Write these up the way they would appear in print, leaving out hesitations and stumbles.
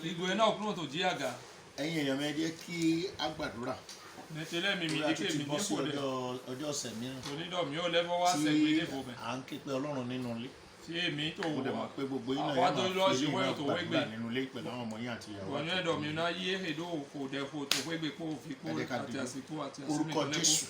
Igwe náà kúrò tó jí àga. Ẹ̀yin èèyàn mi ẹ jẹ́ kí a gbàdúrà. Mẹtẹlẹ mi Lórí dike àtúntì mi bọ́ sí dípò dẹ. ọjọ́ ọ̀sẹ̀ mìíràn Onídọ̀ mi ò lẹ́fọ́ wá tí sẹ́gbẹ̀ẹ́ dìbò bẹ̀. à ń ké pe Ọlọ́run nínú ilé. Tí èmi tó Mo dẹ̀ wà. mọ̀ pé gbogbo yín náà Àwọn yẹn tó máa lọ fi ṣe ilé wẹ́rẹ̀ náà tó gbàdúrà wẹ́gbẹ̀. nínú ilé pẹ̀lú àwọn ọmọ yín àti ìyàwó. Wọnú ẹ̀dọ̀ mi náà yé èdò kò dẹ̀ kò tó wẹ́gbẹ̀ kó fi kó Ẹ jẹ́ ká àti dìde. àsìkò àti Orúkọ Jésù.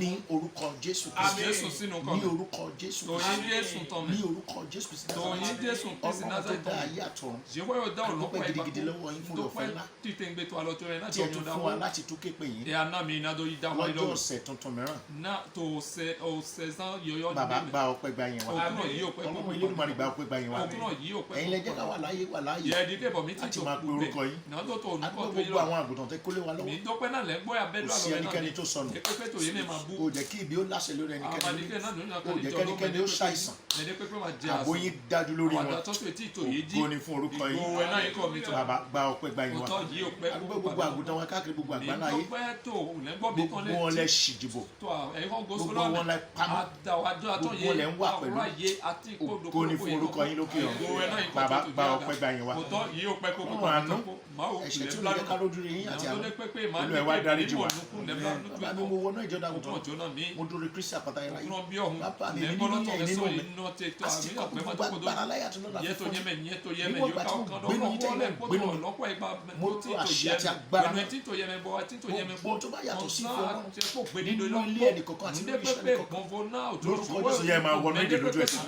Ní orúkọ Jésù Kristi. Jésù sínú Ní kan. orúkọ Jésù Tòyí Kristi. Jésù tán Ní mi. orúkọ Jésù Kristi. Tòyí Jésù Kristi Ọlọ́run tó Násárẹ́tì dá tán. ayé àtọ̀run. Jẹ́wọ́ yóò dá ọ̀nà Adúpẹ́ pọ̀ gidigidi lọ́wọ́ yín fún ọ̀fẹ́ ńlá. Títẹ̀ ń gbé tó alọ́jọ́ rẹ̀ náà Tí ẹ jọ tún mi fún wa láti tún ké pe yín. Ẹ aná mi iná tó yí dá wáyé Lọ́jọ́ lọ́wọ́. ọ̀sẹ̀ tuntun mìíràn. Náà tó ọ̀sẹ̀ sán yọyọ́ Bàbá gba ọpẹ́ gba yín wa. Òkúrọ̀ yìí ò pẹ́ Ọlọ́run Elédùmarè gba ọpẹ́ gba yín wa. Òkúrọ̀ yìí ò pẹ́ Ẹ̀yin lẹ jẹ́ ká wà láyé wà láyé. Yẹ ẹ̀dí kébọ̀ mi ti Láti tó máa pe kú bẹ̀. orúkọ yín. Náà tó tó A olùkọ́ dúpẹ́ tó yí gbogbo lọ. àwọn àgùntàn tẹ́ kólé wa Mi lọ́wọ́. dọ́pẹ́ náà lẹ́gbọ́ abẹ́dọ́ Kò sí àlọ́ náà ẹnikẹ́ni tó sọnù. Ẹ pépé tó yé mi máa bú. Kò jẹ́ kí ibi ó láṣẹ lórí ẹnikẹ́ni. Àmàdíkẹ́ náà lóyún Kò àkàlì jẹ́ jọ kẹ́nikẹ́ni ó ṣàìsàn. Mẹ́dẹ́ pépé máa jẹ Ààbò yín dájú lórí Àwọn wọn. àdá tó tó etí ìtò yé jí. Ògo ni fún orúkọ yín. Ìgbò ẹ̀ náà yín kọ́ mi tọ̀. Bàbá gba ọpẹ́ gba yín wa. Òtọ́ yìí ò pẹ́ A dúpẹ́ gbogbo àgùntàn wa káàkiri gbogbo Mi àgbáńlá ayé. dọ́pẹ́ tó lẹ́gbọ́ mi tán Gbogbo wọn lẹ ṣìjìbò. tó ẹ̀họ́ Gbogbo gosolo wọn lẹ pamọ́. àdáwájọ́ àtọ́yé Gbogbo wọn lẹ ń wà pẹ̀lú. àwòrán ayé àti ìkódò Ògo ni fún orúkọ yín lókè ọ̀run. Bàbá gba ọpẹ́ gba yín wa. Òtọ́ yìí ò pẹ́ kókó Ọlọ́run àánú. máa ò Ẹ̀ṣẹ̀ tí lè ó lè ká lójú rí yín àti àwọn tó àwọn. lé pépé máa Olú ẹ̀ wá dáríjì wa. Bàbá Bàbá mi mo wọnú ìjọ dàgùntàn. ọjọ́ náà mi Mo dúró Kristi àpáta yẹn láyé. òkúrọ̀ bí ọ̀hún Bàbá mi lẹ́gbọ́n nínú lọ́tọ̀ yẹn rẹ̀ nínú sọ mi. iná tètò àmì Àsìkò ọ̀pẹ́ máa gbogbo tó kó agbára láyé àti lọ́la yẹ tó fún yẹ mi. mẹ yẹ tó yẹ mẹ Níwọ̀n yóò ìgbà ká tí mo ọkàn gbénu lọ́kọ̀ yín tẹ́ wọlé ìwọ̀n kótó gbénu mi. lọ́pọ̀ ìgbà Mo tí lo tó àṣẹ yẹ àti mẹ agbára pẹ̀lú náà. etí tó yẹ mẹ bọ́ etí tó yẹ mẹ Gbogbo tó bá yàtọ̀ sí ìfẹ́ Ọlọ́run. ṣe kó gbé Nínú nínú ilé ẹnìkọ̀ọ̀kan àti ní nínú iṣẹ́ pépé ẹnìkọ̀ọ̀kan. gbọ̀ngbọ̀n náà tó Lórúkọ Jésù yẹ máa wọnú ìdè lójú ẹsẹ̀.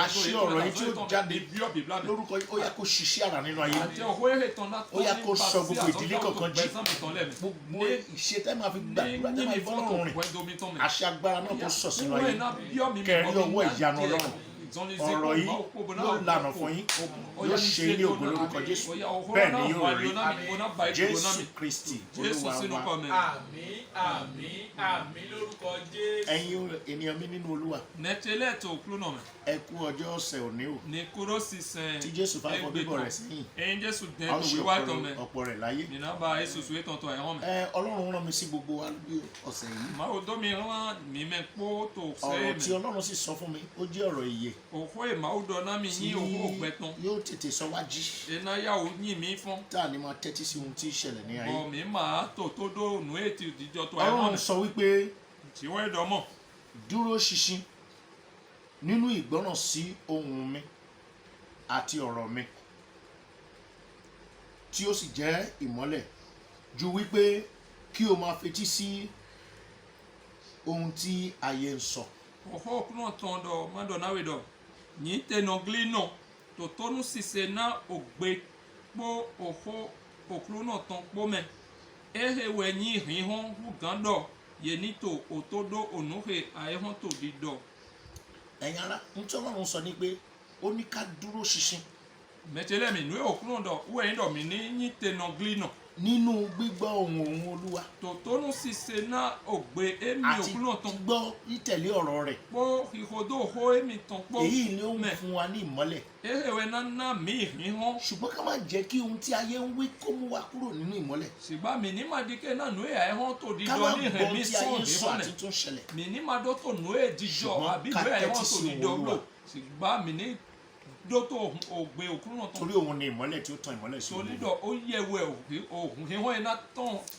Àṣẹ ọ̀rọ̀ yín tí ó jáde lórúkọ yín ó yá kó ṣiṣẹ́ àrà nínú ayé. Ó yá kó sọ gbogbo ìdílé kọ̀ọ̀kan jí. Gbogbo ìṣe tẹ́ máa fi gbàdúrà tẹ́ máa fi fọ́nrán rìn. Àṣẹ agbára náà kó sọ sínú ayé. Kẹrí ọwọ́ ìyanu Ọlọ́run. Ọ̀rọ̀ yìí yóò lànà fún yín. Yóò ṣe ilé ògo lórúkọ Jésù. Bẹ́ẹ̀ ni yóò rí. Jésù Kristi Olúwa wa. Àmín, àmín, àmín lórúkọ Jésù. Ẹ̀yin ènìyàn mi nínú Olúwa. Ẹ kú ọjọ́ ọ̀sẹ̀ òní o. Tí Jésù bá fọ bíbọ̀ rẹ̀ sẹ́yìn. A ó ṣe ọ̀pọ̀ rẹ̀ láyé. Ọlọ́run rán mi sí gbogbo wa bí ọ̀sẹ̀ yìí. Ọ̀rọ̀ tí Ọlọ́run sì sọ fún mi ó jẹ́ ọ̀rọ̀ ìyè. Tí yóò tètè sọ wá jí. Tá a ní máa tẹ́tí sí ohun tí ń ṣẹlẹ̀ ní ayé. Ọlọ́run sọ wípé dúró ṣinṣin nínú ìgbọ́ràn sí ohùn mi àti ọ̀rọ̀ mi tí ó sì jẹ́ ìmọ́lẹ̀ ju wípé kí o máa fetí sí ohun tí ayé ń sọ. Totonu sise na ogbe kpo oho okru náà tán kpó mẹ ehewe nyi hihon hugandọ yenito otodo onuhe aehon to didọ. Ẹ̀yin ará nítorí Ọlọ́run sọ ní pé ó ní ká dúró ṣinṣin. Mẹtẹlẹ mi nue okru náà dọ wẹ̀yìn dọ mi ní nyi tẹnọ gli náà. Nínú gbígbọ́ ohùn òun Olúwa. Totonu sise na ogbe emi Àti okru náà tán gbọ́ ìtẹ̀lé ọ̀rọ̀ rẹ̀. kpó ihodo ho emi tán kpó. Èyí ni ó ń fún wa ní ìmọ́lẹ̀. Ehewe nana mi hihon. Ṣùgbọ́n ká má jẹ́ kí ohun tí ayé ń wí kó mú wa kúrò nínú ìmọ́lẹ̀. Ṣùgbọ́n mi ní madike náà nue aehon to Ká má didọ ní gbọ́ hẹ̀mí ohun tí ayé sọ̀rọ̀ ń sọ hihon àti nẹ. tó ń ṣẹlẹ̀. Mi ní ma dọ́tò nue dijọ Ṣùgbọ́n àbí ká nue tẹ́tí aehon sí to didọ Olúwa. lò. Ṣùgbọ́n mi ní dọ́tò ògbé òkú náà tán. Torí òun ni ìmọ́lẹ̀ tí ó tan ìmọ́lẹ̀ sí òun. Solidọ ó yẹwẹ òhun hihon iná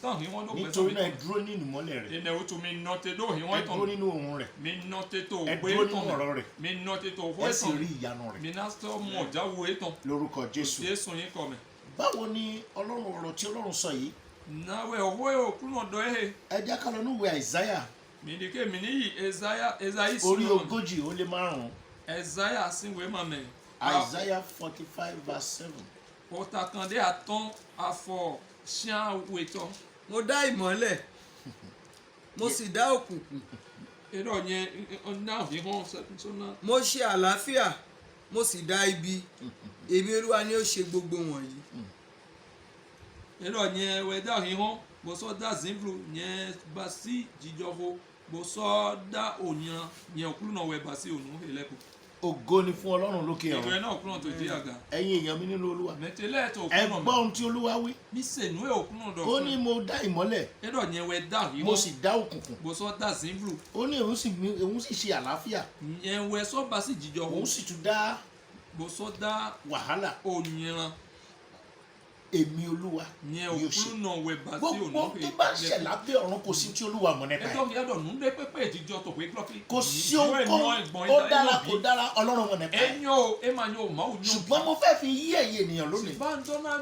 tán hihon ló gbẹ Nítorí náà ẹ dúró nínú ìmọ́lẹ̀ rẹ̀. Ẹnẹ o tún mi nọ tẹ dó Ẹ hihon dúró tán. nínú ohùn rẹ̀. Mi nọ tẹ tó Ẹ ògbé dúró nínú tán. ọ̀rọ̀ rẹ̀. Mi nọ tẹ tó Ẹ ògbé sì tán. rí ìyanu rẹ̀. Mi náà sọ mọ ọjà wo tán. Lórúkọ Jésù. Jésù yín kọ mi. Báwo ni Ọlọ́run ọ̀rọ̀ tí Ọlọ́run sọ yìí? Náwẹ òhun òkú náà dọ ehe. Ẹ jẹ́ ká lọ ní ìwé Àìsáyà Mi ní ké mi níyì Ezayi orí sinú. 40 Ezayi sinwe mamẹ. Isaiah 45 verse 7. Òtàkàndé àtọ́n afọ ṣíà wetọ. Mo dá ìmọ́lẹ̀ mo sì dá òkùnkùn. Èrò yẹn náà hihon sọ́nà. Mo ṣe àlàáfíà mo sì dá ibi. Èmi Olúwa ni ó ṣe gbogbo wọ̀nyí. Èrò yẹn wẹ̀dá hihon bọ́sọ̀ dá zimbru yẹn bá sí jíjọ́fó bọ́sọ̀ dá òyìn yẹn òkúrú náà wẹ̀ bá sí ònú ìlẹ́kùn. Ògo ni fún Ọlọ́run lókè Ìwé ọ̀run. náà òkúrú náà tó di àga. Ẹ̀yin èèyàn mi nínú Olúwa. Mẹtẹlẹ tó Ẹ òkúrú gbọ́ náà ohun tí Olúwa wí. mi sènú ẹ̀ òkúrú náà Ó dọ̀. ní mo dá ìmọ́lẹ̀, Èrò yẹn wẹ̀dá mo hihon sì dá òkùnkùn. bọ́sọ̀ dá zimbru Ó ní òun sì ṣe àlàáfíà. yẹn wẹ̀ sọ́ bá sí jíjọ́fó Òun sì tún dá bọ́sọ̀ dá wàhálà. òyìnrán. èmi olúwa nye yóò ṣe okulu no we basi gbogbo onu tó bá ṣẹ̀ lábẹ́ ọ̀run kò sí tí olúwa mọ̀ nípa ẹ̀ eto ya do nunde pepe ejijọ to pe klofi kò sí ohunkóhun ó dára kò dára ọlọ́run mọ̀ nípa ẹ̀ enyo e ma yo ma o nyo ṣùgbọ́n mo fẹ́ fi yí ẹ̀yẹ ènìyàn lónìí ba ndona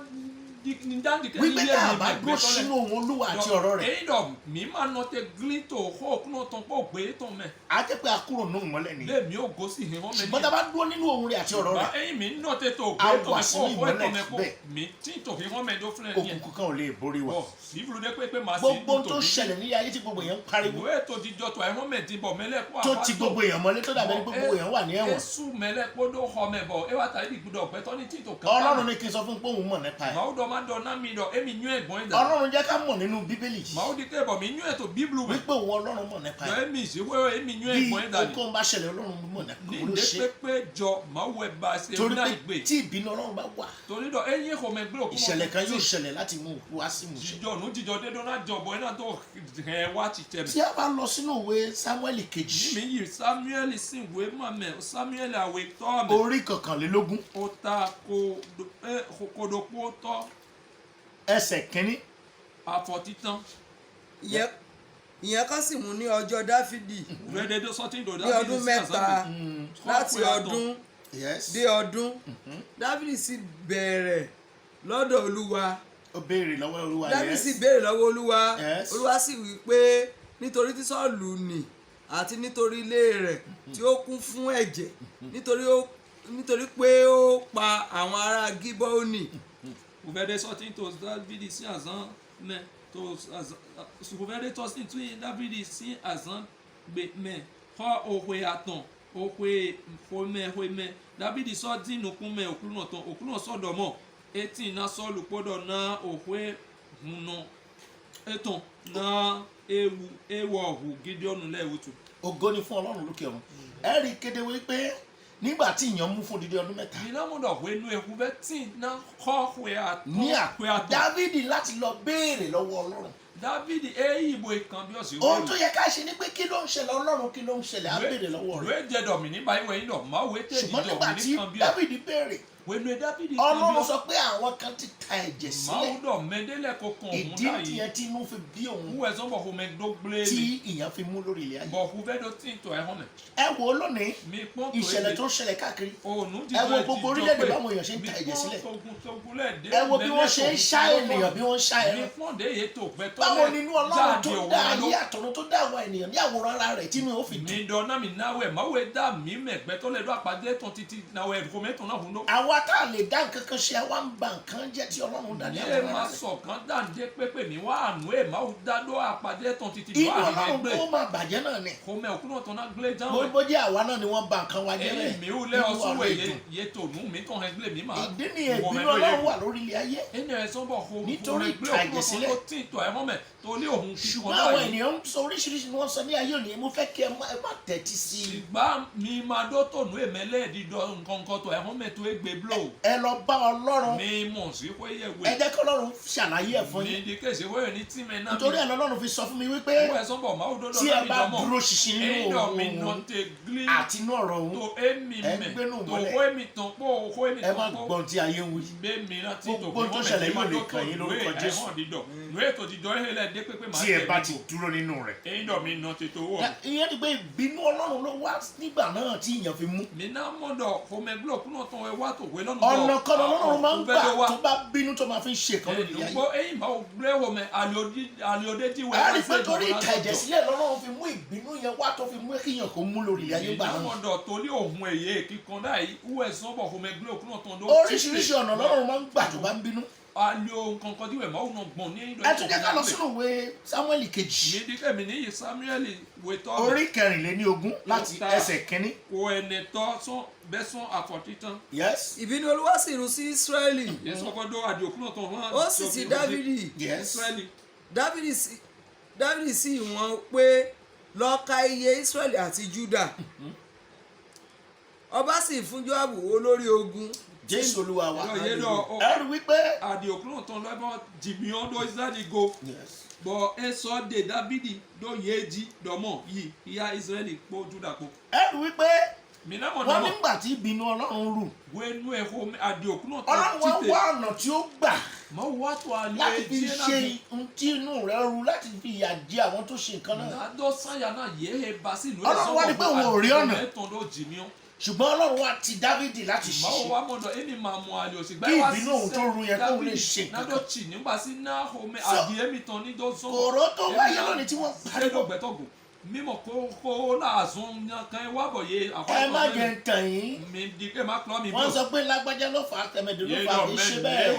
ni dandi ke wípé tá a bá dúró sínú ohun olúwa àti ọ̀rọ̀ rẹ̀ eyi do mi ma no te glinto ho okuno ton po gbe ton me á jẹ́ pé a kúrò nínú ìmọ́lẹ̀ ni le mi o go si hin ho me ṣùgbọ́n tá a bá dúró nínú ohun rẹ̀ àti ọ̀rọ̀ rẹ̀ eyin mi no te to a gbe to wà me sínú ko ho to me ìmọ́lẹ̀ ko bẹ́ẹ̀ mi tin to hin ho me do flen yen òkùnkùn kan ò lè borí wa o si vlu de pe ma si gbogbo tó ṣẹlẹ̀ ní ayé tí gbogbo èèyàn ń pariwo ìwé ètò ìdíjọ tó ẹ̀hún mẹ́tì bọ̀ mẹ́lẹ̀ kó tó ti gbogbo èèyàn mọ́lé tó dàbẹ́ ní pé gbogbo èèyàn wà ní ẹ̀wọ̀n èsù mẹ́lẹ̀ kó dó họ mẹ́ bọ̀ ẹ wá tàbí ìgbúdọ̀ ọ̀pẹ tó ní títò kan. ọlọ́run ní kí n sọ fún pé òun mọ̀ nípa ẹ̀ màá dọ̀ máa dọ̀ náà mi dọ̀ èmi yún ẹ̀gbọ́n ẹ̀dá. ọlọ́run jẹ́ ká mọ̀ nínú bíbélì màá di kébọ̀ mi yún ẹ̀tọ́ bíbélù mi. wípé òun ọlọ́run mọ̀ nípa ẹ̀ èmi ìṣèwé èmi yún bí ẹ̀gbọ́n ẹ̀dá ni. okòó bá ṣẹlẹ̀ ọlọ́run mọ̀ nípa ní òun ló ṣe ìdè pépé jọ màá wẹ bá a ṣe torí náà pé ìgbé. tí ìbínú ọlọ́run bá wà torí dọ̀ ẹ̀yìn kò mẹ́ gbé òkú ìṣẹ̀lẹ̀ kan yóò ṣẹlẹ̀ láti mú òkú wá sí ìmúṣẹ. jíjọ dédó náà jọ̀bọ̀ ẹ̀ náà tó ẹ̀ wá ti tẹ̀ mí. tí a bá lọ sínú ìwé Sámúẹ́lì kejì mi yìí Samuel sì wé mọ̀mẹ́ Samuel àwẹ̀ tọ́ mi. orí 21 ó ta kòdòpó tọ́ ẹsẹ̀ kínní àfọ̀títàn. ìyẹn kan sì mú ní ọjọ́ dáfídì rẹ́dẹ́dẹ́ sọ́tìn dò ní ọdún mẹ́ta láti ọdún yes dé ọdún dáfídì sì bẹ̀rẹ̀ lọ́dọ̀ olúwa ó béèrè lọ́wọ́ olúwa dáfídì sì béèrè lọ́wọ́ olúwa Yes. olúwa sì wí pé nítorí tí Sọ́ọ̀lù nì àti nítorí ilé rẹ̀ tí ó kún fún ẹ̀jẹ̀ nítorí pé ó pa àwọn ará Gíbónì. rẹ́dẹ́ sọ́tìn tó dávidi sí àzán mẹ́ tó rẹ́dẹ́ tọ́sìn tó yẹ dávidi sí àzán gbé mẹ́ kọ́ òwe àtàn òwe fomẹ́ dávidi sọ́ dínú kún mẹ́ òkú náà tán òkú náà sọ́dọ̀ mọ́ etí iná Sọ́ọ̀lù pọ́dọ̀ náà òwe hùnà ètò náà ewu ọ̀hún Gídíọ́nù lẹ́wùtù. ògo ni fún ọlọ́run lókè ọ̀run ẹ rí i kéde wípé nígbà tí ìyàn mú fún dídí ọdún mẹ́ta ìnáwó wẹnu ehu bẹ tí na kọ ní àpò Dávidi láti lọ béèrè lọ́wọ́ ọlọ́run Dávidi èyí ìbò ìkan bí ọ̀sẹ̀ ohun tó yẹ ká ṣe ni pé kí ló ń ṣẹlẹ̀ ọlọ́run kí ló ń ṣẹlẹ̀ á béèrè lọ́wọ́ rẹ̀ ìwé jẹdọ̀ mi nígbà ìwé yìí lọ máa wé tèmi ṣùgbọ́n nígbà dọ̀ mi tí nìkan bí ọ Dávidi béèrè wẹnu Dávidi kan bí ọlọ́run ọ sọ pé àwọn kan ti ta ẹ̀jẹ̀ máa sílẹ̀ ń dọ̀ mẹ́dẹ́lẹ̀ kọkàn òun ìdí láàyè nìyẹn tí inú fi bí òun wúwẹ̀ sọ́bọ̀ fún mi dógbélé tí ìyàn fi mú lórí ilẹ̀ ayé bọ̀ fún bẹ́ẹ̀ tó tí ì tọ̀ ẹ̀ hàn mẹ́ ẹ wo lónìí mi pọ́n tó ìṣẹ̀lẹ̀ tó ń ṣẹlẹ̀ káàkiri òònù ẹ wo gbogbo orílẹ̀-èdè báwọn èèyàn ṣe ń ta ẹ̀jẹ̀ sílẹ̀ ẹ wo bí wọ́n ṣe ń ṣá ènìyàn bí wọ́n ń ṣá ẹran báwo nínú ọlọ́run tó dá ayé àtọ̀run tó dá àwọn ènìyàn ní àwòrán ara rẹ̀ tínú ó fi dùn. mi dọ̀nà mi náwó ẹ̀ máa wẹ̀ dá mi mẹ̀gbẹ́ tó lẹ́dọ̀ àpàdé tán títí náwó ẹ̀ kò mẹ́tàn náà hùn ló. àwa tá a lè dá nǹkan kan ṣe àwa ń ba nǹkan jẹ́ tí ọlọ́run dá ní ẹ àwòrán máa rẹ̀. sọ kan dáǹdé pépè mi wá àánú ẹ̀ máa dádó àpàdé tán títí inú wá àánú ọlọ́run ẹgbẹ́ kó máa bàjẹ́ náà ni kò mẹ́ òkú náà tán náà gbélé jáwé. bó jẹ́ àwa náà ni wọ́n ba nǹkan wa jẹ́ èyí rẹ̀ mi ò lẹ́ inú ọsùn ọ̀rọ̀ wẹ̀ ìdùn. yé tònú mi tán ẹgbẹ́ mi máa. ìdí ni ìbínú ọlọ́run wà lórí ilé ayé ẹni ẹ̀ sọ́bọ̀ kò Nítorí ìtàjẹ̀sílẹ̀. tó tí ì tọ̀ ẹ̀ hàn mẹ́ torí òun kíkọ́ ṣùgbọ́n náà àwọn yìí. ènìyàn ń sọ oríṣiríṣi ni wọ́n sọ ní ayé òní mo fẹ́ kí ẹ má tẹ́tí sí i. ìgbà mi máa dó tònú èmẹ́lẹ́ dídọ̀ nǹkan kan tó ẹ̀ hàn mẹ́ tó é gbé bló. ẹ lọ bá ọlọ́run mi mọ̀ sí pé yẹ ẹ wẹ̀. jẹ́ kí ọlọ́run ṣàlàyé ẹ̀ fún mi yín di kéṣe wẹ́rẹ̀ ní tí mi náà. nítorí ẹ̀ lọ́lọ́run fi sọ fún mi wípé wọ́n ẹ̀ sọ́bọ̀ máa dọ́dọ̀ tí ẹ lábì bá dánmọ̀. dúró ṣinṣin nínú ẹ̀yọ̀ mi nà òun tẹ gílí. àti inú ọ̀rọ̀ òun tó èmi ẹ mẹ́ gbénú tó mọ́lẹ̀. hó èmi tán pọ̀ hó èmi ẹ má tán pọ̀. gbọ́n tí ayé ń wí. gbé mi náà tí tó Gbogbo tó ṣẹlẹ̀ yóò lè kàn yín lórúkọ Jésù. ìwé ètò ìdìjọ ẹ̀hẹ́lẹ̀ dé pépé máa tí ẹ bá ti dúró nínú rẹ̀. ẹ̀yọ̀ mi nà tètò wọ̀. ìyẹn ni pé ìbínú ọlọ́run ló wá nígbà náà tí ìyàn fi mú. mi náà mọ̀dọ̀ fomẹ́gbọ́ kúnà tán ẹ wá tó wé lọ́nà ọ̀nà kan ọlọ́run máa ń gbà tó bá bínú tó máa fi ń ṣe kan lórí ayé. ẹ̀dùnkọ́ ẹ̀yìn máa gbé wọ̀mẹ àlòdé tí wẹ́ a rí i pé torí ìka ẹ̀jẹ̀ sílẹ̀ lọ́lọ́run fi mú ìbínú yẹn wá tó fi mú kíyàn kó mú lórí ayé gbà náà. ìdámọ̀dọ̀ torí òun èyí kíkan dáì wúwẹ̀ sọ́bọ̀ fomẹ́gbọ́ kúnà tán ló oríṣiríṣi ọ̀nà lọ́lọ́run máa ń gbà tó bá ń bínú. alio nǹkan tí wẹ̀ máa ń gbọ̀n ní ìdọ̀ ẹ tún jẹ́ ká lọ sínú ìwé Sámúẹ́lì kejì mídíkẹ́ mi níyì Samuel wetọ́ orí 24 láti ẹsẹ̀ kínní. kò ẹnẹ tọ́ sán bẹ́sán àfọ̀títàn yes ìbínú olúwa sì rú sí Ísírẹ́lì yẹsọ gbọ́dọ̀ àdìòkúnà tán hàn ó sì ti Dávidi yes Ísírẹ́lì Dávidi sì wọ́n pé lọ ka iye Ísírẹ́lì àti Júdà ọba sì fún Jóábù olórí ogun Jésù Olúwa wa yẹ lọ ẹ rí i wípé àdìòkúnà tán lọ́bọ̀ jìmíọ́ dọ́ Ísírẹ́lì go yes bọ̀ ẹ sọ de Dávidi dọ́ yéèjì dọ́mọ̀ yìí ìyá Ísírẹ́lì kpó Júdà kpó. ẹ rí i wípé wọ́n nígbà tí ìbínú ọlọ́run rù wenu eho adi okuno to ọlọ́run wá ọ̀nà tí ó gbà ma wa to ale láti fi ṣe ohun tí inú rẹ̀ rú láti fi ìyà jẹ àwọn tó ṣe nǹkan náà. na do sanya na ye he basi no Ọlọ́run wá ní pé òun ò rí ọ̀nà. ton do jimio ṣùgbọ́n ọlọ́run wá ti Dávìdì láti ma ṣiṣẹ́ wa mo do emi ma mu ale o si gba kí wa ìbínú òun tó rú yẹn kóun lè ṣe na nǹkan do kan. chi nígbà sí na ho me So, adi emi ton ni do so kòró tó wáyé lónìí tí wọ́n pariwo pariwo gbẹtọgùn mímọ kó láàzún kan wá bọ̀ yé ẹ má jẹ ń tàn yín mi di pé má kọ́ mi wọ́n sọ pé lágbájá ló fà á tẹ̀mẹ̀dù ló fà á kì í ṣe bẹ́ẹ̀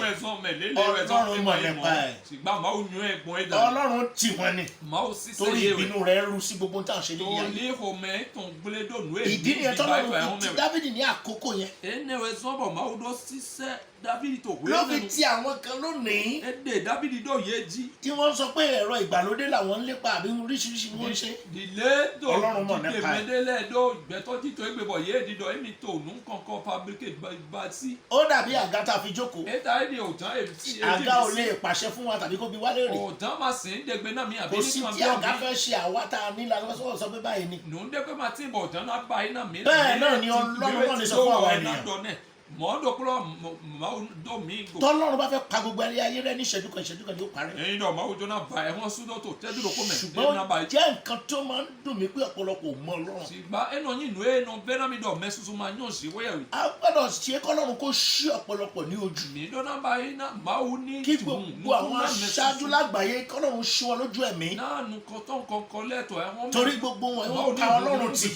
Ọlọ́run mọ̀ nípa ẹ̀. ṣùgbọ́n máa ń yún ẹ̀gbọ́n ẹ̀dá Ọlọ́run tì wọ́n ni máa ń ṣiṣẹ́ torí yé ìbínú rẹ̀ rú sí gbogbo tá à ń ṣe tó nílé ayé. ní ìhòmẹ́ tó ń gbélé dònú ìdí nìyẹn tọ́lọ́run fi ti Dávìdì ní àkókò yẹn ẹnẹwẹ sọ́bọ̀ máa ń dọ́ ṣiṣẹ́ Dávìdì tó wé ló fi ti àwọn kan lónìí ẹdẹ Dávìdì dọ̀ yé jí tí wọ́n sọ pé ẹ̀rọ ìgbàlódé làwọn ń lépa àbí oríṣiríṣi ni wọ́n ń ṣe. dìlé tó Ọlọ́run mọ̀ nípa ẹ̀. mẹ́dẹ́lẹ́ dó gbẹ́tọ́ títọ́ ẹgbẹ̀bọ̀ yé dídọ̀ èmi tó nù kankan fabricate bá sí. ó dàbí àga tá a fi jókòó ẹ̀ta ẹ̀dẹ̀ ọ̀tán èyí àga ò lè pàṣẹ fún wa tàbí kó bi wá léèrè ọ̀tán máa sì ń dẹgbẹ́ náà mi àbí kò sí nìkan tí bí àga ọ̀mí fẹ́ ṣe àwa tá a ní lásán sọ pé báyìí ni. nù ń dẹ́gbẹ́ máa tí ń bọ̀ ọ̀tán náà báyìí náà mi. Bẹ́ẹ̀ náà ni Ọlọ́run náà lè sọ fún àwa ènìyàn. mọ́ọ́dọ̀kúrọ̀ máa ń dọ̀ mí gò. tọ́lọ́run bá fẹ́ pa gbogbo ayé rẹ ní ìṣẹ́jú kan ni ó parẹ́. ẹyin náà máa ń jọ náà bá ẹ wọ́n súnmọ́ tó tẹ́jú lóko mẹ́. ṣùgbọ́n ó jẹ́ nǹkan tó máa ń dùn mí pé ọ̀pọ̀lọpọ̀ ò mọ Ọlọ́run. ṣùgbọ́n ẹnu yìí nù ẹ́ nù bẹ́ẹ̀ náà mi dọ̀ mẹ́ sunsun máa yàn sí wẹ́yẹ̀ rí. a gbọ́dọ̀ ṣe kọ́lọ́run kó ṣí ọ̀pọ̀lọpọ̀ ní ojú. mi dọ́nà báyìí náà máa ń ní kí gbogbo àwọn aṣáájú lágbàáyé kọ́lọ́run ṣí wọn lójú ẹ̀mí. náà nù kọ́tọ́ kọ́kọ́ lẹ́tọ̀ ẹ̀ wọ́n torí gbogbo wọn wọ́n pa Ọlọ́run tì.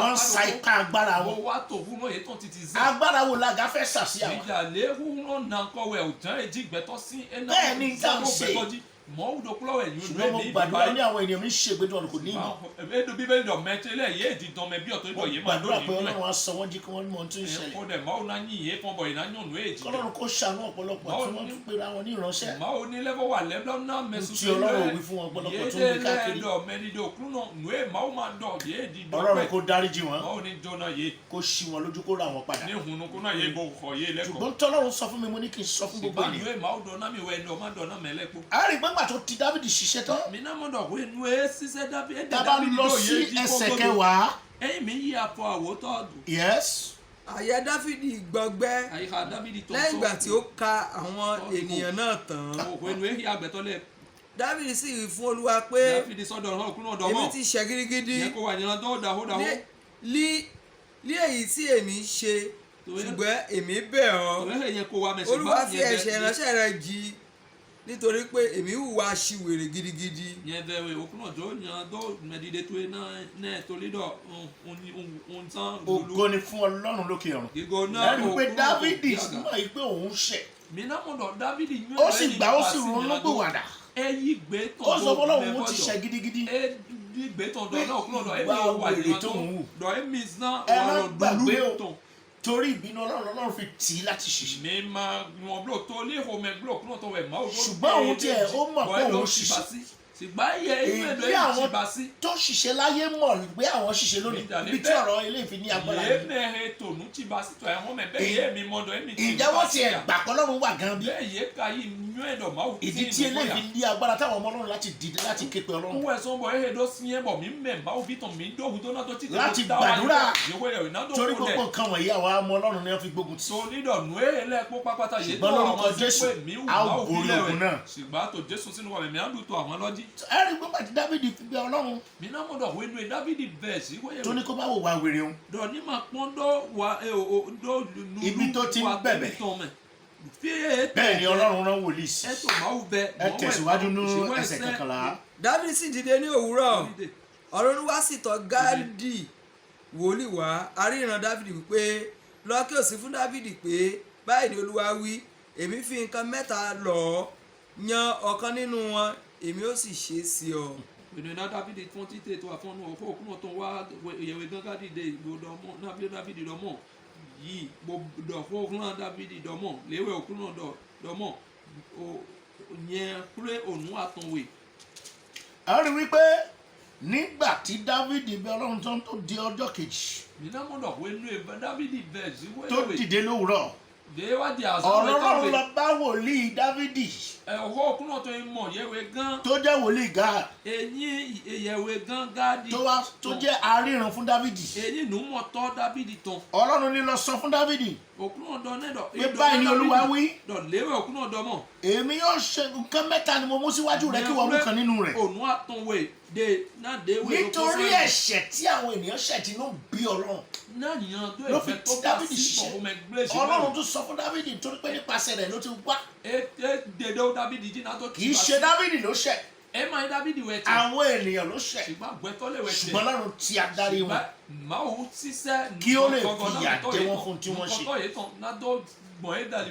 wọ́n sa ipá agbára wọn. agbára wo la ga fẹ́ sàṣì àwọn. ìdàlẹ́ húnrán náà kọ́wé ọ̀tán ẹ̀jí gbẹ̀tọ́ sí ẹ̀nà bẹ́ẹ̀ ni tá à ń ṣe. mọ́ ò dọ́kúlọ̀ ẹ̀yìn ṣùgbọ́n mo gbàdúrà ní àwọn ènìyàn mi ṣègbè dùn kò ní ìmọ̀. ẹ̀ẹ́dù bíbélì dọ̀ mẹ́tẹ́lẹ̀ yé èdè dán mẹ́ bí ọ̀tọ́ ìdọ̀ yé máa gbàdúrà lónìí pé nínú ẹ̀. Ọlọ́run á sọ wọ́n jí kí wọ́n mọ ohun tó ń ṣẹlẹ̀. ẹ̀kọ́ dẹ̀ máa ń náà yín yé fún ọbọ̀ ìnáyàn nù èjì. Ọlọ́run kó ṣàánú ọ̀pọ̀lọpọ̀ tí wọ́n tún pera wọn ní ìránṣẹ́. máa ò ní lẹ́fọ̀ wà lẹ́bọ̀ náà mẹ́sùn tí Ọlọ́run wí fún ọ̀pọ̀lọpọ̀ tó ń gbé káàkiri. Ọlọ́run kó dáríjì wọn kó ṣí wọn lójú kó ra wọn padà. ṣùgbọ́n tọ́lọ́run sọ fún mi mo ní kí n sọ fún gbogbo ènìyàn. a rí gbọ́ngbà tó ti Dávìdì ṣiṣẹ́ tán. tá a bá lọ sí ẹsẹ̀ kẹwàá. yes. àyà Dáfídì gbọgbẹ́ lẹ́yìn ìgbà tí ó ka àwọn ènìyàn náà tán. Dáfídì sì wí fún Olúwa pé èmi ti ṣẹ̀ gidigidi lí èyí tí èmi ṣe ṣùgbọ́n èmi bẹ̀ ọ́ Olúwa fi ẹ̀ṣẹ̀ ìránṣẹ́ rẹ̀ jì nítorí pé èmi hùwà aṣiwèrè gidigidi. ògo ni fún Ọlọ́run lókè ọ̀run. ẹni pé Dávìdì mọ̀ pé òun ṣẹ̀. ó sì gbà ó sì ronú pìwàdà. ó sọ fún Ọlọ́run ó ti ṣẹ̀ gidigidi. ìgbà wèrè tó ń wù. ẹ má gbàgbé o torí ìbínú Ọlọ́run fi tì í láti ṣiṣẹ́. ṣùgbọ́n òun tiẹ̀ ó mọ̀ pé òun ṣiṣẹ́. èyí àwọn tó ṣiṣẹ́ láyé mọ̀ pé àwọn ṣiṣẹ́ lónìí ibi tí ọ̀rọ̀ ilé ìfi ní agbára yìí. ìjà wọ́n tiẹ̀ gbà pé Ọlọ́run wà gan bí. ìdí tí ilé ìfi ní agbára táwọn ọmọ Ọlọ́run láti dìde láti ké pe Ọlọ́run. láti gbàdúrà torí gbogbo nǹkan wọ̀nyí àwọn ọmọ Ọlọ́run ni wọ́n fi gbógun tì. ṣùgbọ́n lórúkọ Jésù a ó borí ogun náà. ẹ̀rí gbọ́dọ̀ àti Dávìdì fi bẹ Ọlọ́run. tó ní kó má wò wá wèrè òun. ibi tó ti ń bẹ̀bẹ̀. bẹ́ẹ̀ ni Ọlọ́run rán wòlíì sí. ẹ tẹ̀síwájú ní ẹsẹ̀ kọkànlá. Dávìdì sì dìde ní òwúrọ̀ ọ̀rọ̀ Olúwa sì tọ̀ Gáàdì wòlíì wá aríran Dávìdì wípé lọ kí o sì fún Dávìdì pé báyìí ni Olúwa wí èmi fi nǹkan mẹ́ta lọ̀ ọ́ yan ọ̀kan nínú wọn èmi ó sì ṣe é sí ọ. ìnana Dávìdì tí wọ́n ti tètò àfọ̀nù ọ̀fọ̀ òkúnà tó wá ìyẹ̀wò gángan dìde ìgbòdọ̀mọ́ nábìlẹ̀ Dávìdì dọ̀mọ́ yìí gbòdọ̀fọ̀ òkúnà Dávìdì dọ̀mọ́ léwé òkúnà dọ̀mọ́ yẹn kúrẹ́ ònú àtọ̀wé. a rí wípé nígbà tí Dávìdì bẹ Ọlọ́run tó di ọjọ́ kejì tó dìde lówùúrọ̀ Ọlọ́run lọ bá wòlíì Dávidi tó jẹ́ wòlíì Gáà tó jẹ́ aríran fún Dávidi. Ọlọ́run ní lọ sọ fún Dávidi pé báyìí ni Olúwa wí, èmi yóò ṣe nǹkan mẹ́ta ni mo mú síwájú rẹ kí wọ́n mú kan nínú rẹ̀. Nítorí ẹ̀ṣẹ̀ tí àwọn ènìyàn ṣẹ̀ tí inú bí Ọlọ́run ló fi tí Dávidi ṣiṣẹ́. Ọlọ́run tún sọ fún Dávidi nítorí pé nípasẹ̀ rẹ̀ ló ti wá. Kì í ṣe Dávidi ló ṣẹ̀, àwọn ènìyàn ló ṣẹ̀, ṣùgbọ́n Ọlọ́run ti adarí wọn kí ó lè fìyà jẹ wọ́n fún tí wọ́n ṣe.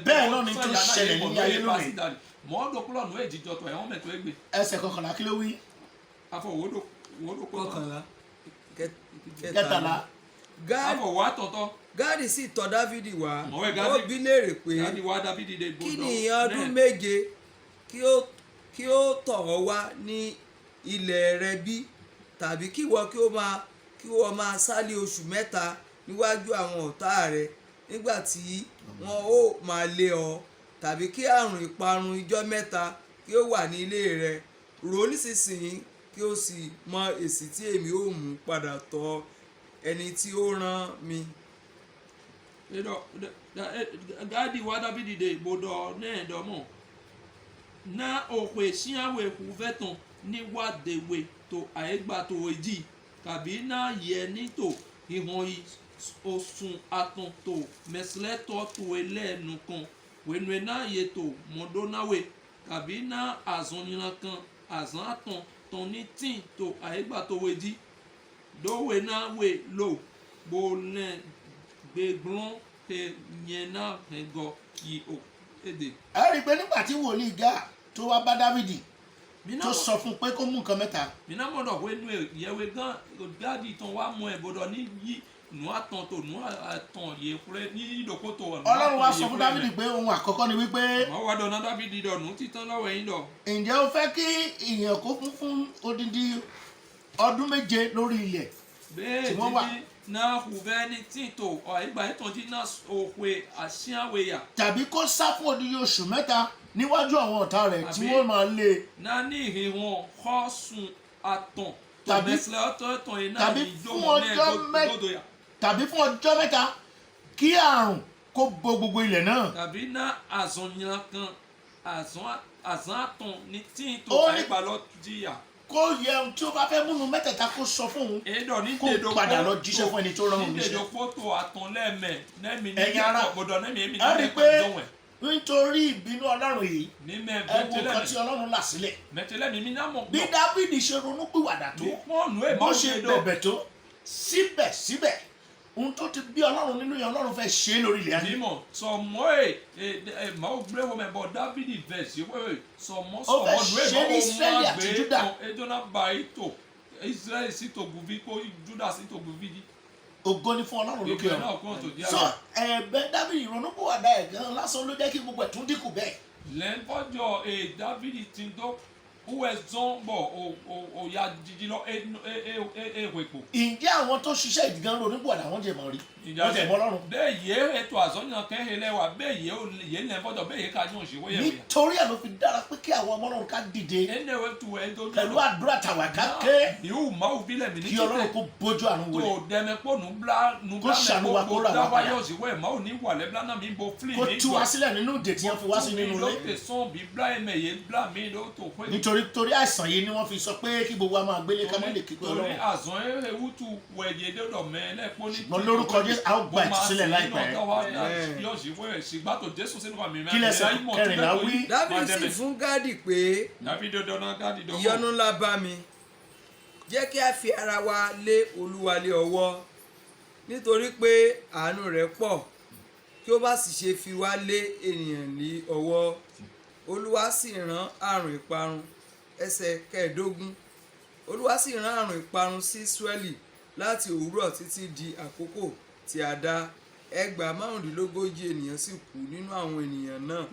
Bẹ́ẹ̀ náà ni tó ṣẹlẹ̀ ní ayé lónìí. Ẹsẹ̀ kọkànlá kí ló wí? Kẹtàlá. Gáàdì sì tọ̀ Dávidi wá, ó bi léèrè pé kí ni ìyẹn ọdún méje kí ó tọ̀ ọ́ wá ní ilẹ̀ rẹ bí, tàbí kí wọ́n máa sálé oṣù mẹ́ta níwájú àwọn ọ̀tá rẹ nígbà tí wọ́n ó máa lé ọ, tàbí kí àrùn ìparun ijọ́ mẹ́ta kí ó wà ní ilé rẹ. Rò ó nísinsìnyí kí ó sì mọ èsì tí èmi ó mú padà tọ̀ ẹni tí ó rán mi. Gáàdì wá Dávidi dé ìbòdò náà dọ́mọ̀ na okwe shiawe huveton ni wadewe to aegba to eji kabi na ye ni to ihon osun aton to mesleto to elenu kan wenwe na ye to modonawe kabi na azonira kan azan aton ton ni tin to aegba to eji dowe na we lo bo ne gbegbon te yena ego ki o ede. A rí pé nígbà tí wòlíì Gáà tó wá bá Dávidi tó sọ fún pé kó mú nǹkan mẹ́ta. Mina mọ̀dọ̀ pé nu ìyẹ̀wé gan Gáàdì tán wá mọ ẹ̀bọ̀dọ̀ ní yí nù àtàn tó nù àtàn yẹ̀kúrẹ́ ní ìdókòtò ọ̀nà. Ọlọ́run wá sọ fún Dávidi pé ohun àkọ́kọ́ ni wípé. Wọ́n wá dọ̀nà Dávidi dọ̀nù títán lọ́wọ́ ẹ̀yìn dọ̀. Ǹjẹ́ o fẹ́ kí ìyẹn kó kún fún odindi ọdún méje lórí ilẹ̀ tí wọ́n wà? Na hùwẹ́ ní tìǹtò ìgbà ìtàn tí náà òwe àṣìáwéyà. Tàbí kó sá fún odidi oṣù mẹ́ta níwájú àwọn ọ̀tá rẹ̀ tí wọ́n máa lé. Na ní ìhìnwọ̀n kọ́sùn àtàn tàbí fún ọjọ́ mẹ́ta kí àrùn kó bo gbogbo ilẹ̀ náà. Tàbí ná àzọ̀yàn kan àzán àtàn ní tìǹtò àìgbàlọ́ jìyà. Kó yẹ ohun tí ó bá fẹ́ múnú mẹ́tẹ̀ẹ̀ta kó sọ fún òun kó padà lọ jíṣẹ́ fún ẹni tó rán òun níṣẹ́. Ẹ̀yin ará a rí pé nítorí ìbínú Ọlọ́run yìí ẹ wo nǹkan tí Ọlọ́run là sílẹ̀. Bí Dávidi ṣe ronú pìwàdà tó bó ṣe bẹ̀bẹ̀ tó síbẹ̀síbẹ̀ ohun tó ti bí Ọlọ́run nínú yẹn Ọlọ́run fẹ́ ṣe é lórí ilẹ̀ ayé. Sọmọ màá gbé wọn mẹ́bọ̀ Dávidi vẹ̀sì sọmọ ó fẹ́ ṣe é ní Ísírẹ́lì àti Júdà. Ẹjọ́nà bá ètò Ísírẹ́lì sí tó gùn bí kó Júdà sí tó gùn bí. Ògo ni fún Ọlọ́run lókè ọ̀run. Sọ ẹ̀bẹ̀ Dávidi ìrònúpìwàdà ẹ̀ gan lásán ló jẹ́ kí gbogbo ẹ̀ tún dínkù bẹ́ẹ̀. Lẹ́nfọ́jọ́ Dávidi ti tó wúwẹ́ zọ́nbọ̀ òyà jíjí lọ èèwèpò. Ǹjẹ́ àwọn tó ṣiṣẹ́ ìdígan ronúpìwàdà wọ́n jẹ̀ mọ́ rí? Wọ́n jẹ̀ mọ́ Ọlọ́run. Bẹ́ẹ̀ yé ètò àzọ́yàn kẹ́hìn lẹ́wà bẹ́ẹ̀ yé lẹ́nfọ́jọ́ bẹ́ẹ̀ yé ká ní òṣèwé yẹ̀wò. Nítorí ẹ̀ ló fi dára pé kí àwọn ọmọ Ọlọ́run ká dìde pẹ̀lú àdúrà tàwa ká ké kí Ọlọ́run kó bójú àánú wọlé. Kó ṣàánú wa kó rà wá padà. Kó tú wa sílẹ̀ nínú ìdè tí wọ́n fi wá sí nínú ilé. Nítorí àìsàn yìí ni wọ́n fi sọ pé kí gbogbo wa máa gbélé ká má lè kíkọ́ Ọlọ́run. Ṣùgbọ́n lórúkọ Jésù a ó gba ìtúsílẹ̀ láìpẹ́. Kí lẹsẹ̀ kẹrìnlá wí. Dávidi sì fún Gáàdì pé ìyọnu ńlá bá mi, jẹ́ kí a fi ara wa lé Olúwa lé ọwọ́ nítorí pé àánú rẹ̀ pọ̀, kí ó bá sì ṣe fi wá lé ènìyàn lé ọwọ́. Olúwa sì rán àrùn ìparun. Ẹsẹ̀ 15. Olúwa sì rán àrùn ìparun sí Ísírẹ́lì láti òwúrọ̀ títí di àkókò tí a dá. 135 ènìyàn sì kú nínú àwọn ènìyàn náà.